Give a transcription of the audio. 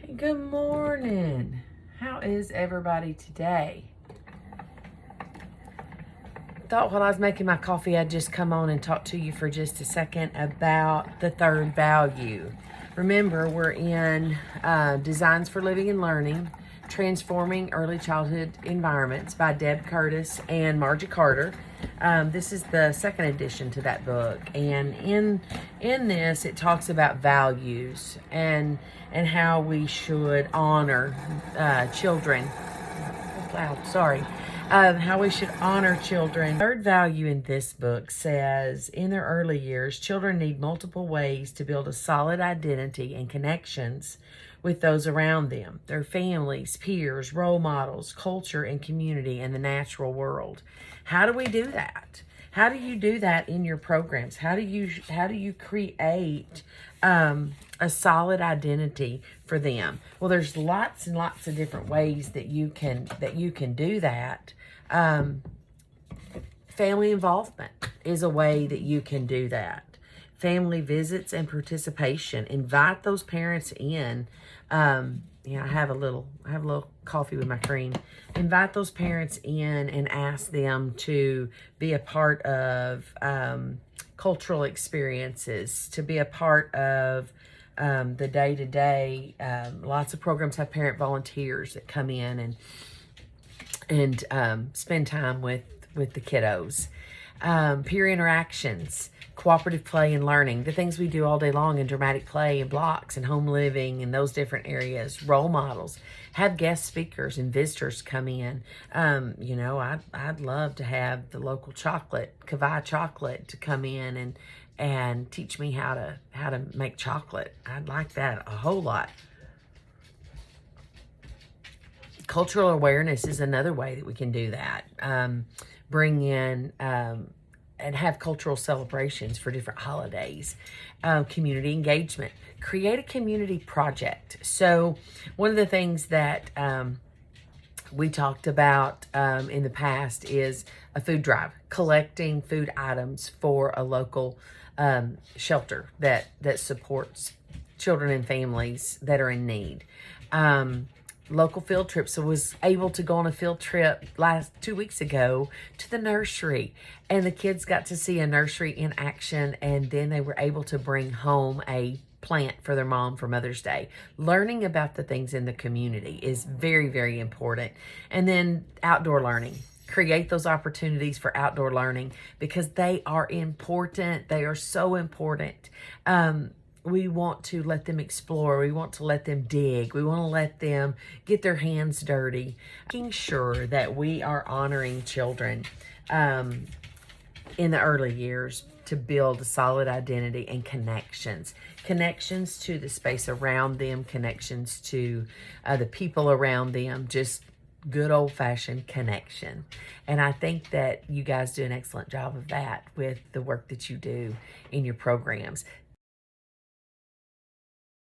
Hey, good morning. How is everybody today? Thought while I was making my coffee, I'd just come on and talk to you for just a second about the third value. Remember, we're in Designs for Living and Learning, Transforming Early Childhood Environments by Deb Curtis and Margie Carter. This is the second edition to that book, and in this it talks about values and how we should honor children. That's loud, sorry. How we should honor children. Third value in this book says, in their early years, children need multiple ways to build a solid identity and connections with those around them, their families, peers, role models, culture and community, and the natural world. How do we do that? How do you do that in your programs? How do you create a solid identity for them? Well, there's lots and lots of different ways that you can do that. Family involvement is a way that you can do that. Family visits and participation. Invite those parents in. I have a little coffee with my cream. Invite those parents in and ask them to be a part of cultural experiences, to be a part of the day-to-day. Lots of programs have parent volunteers that come in and spend time with the kiddos. Peer interactions, cooperative play and learning, the things we do all day long in dramatic play and blocks and home living and those different areas. Role models, have guest speakers and visitors come in. I'd love to have the local chocolate, Kavai chocolate, to come in and teach me how to make chocolate. I'd like that a whole lot. Cultural awareness is another way that we can do that. Bring in and have cultural celebrations for different holidays. Community engagement. Create a community project. So one of the things that we talked about in the past is a food drive, collecting food items for a local shelter that supports children and families that are in need. Local field trips. So I was able to go on a field trip 2 weeks ago to the nursery, and the kids got to see a nursery in action, and then they were able to bring home a plant for their mom for Mother's Day. Learning about the things in the community is very, very important. And then outdoor learning. Create those opportunities for outdoor learning because they are important. They are so important. We want to let them explore. We want to let them dig. We want to let them get their hands dirty. Making sure that we are honoring children in the early years to build a solid identity and connections. Connections to the space around them, connections to the people around them, just good old-fashioned connection. And I think that you guys do an excellent job of that with the work that you do in your programs.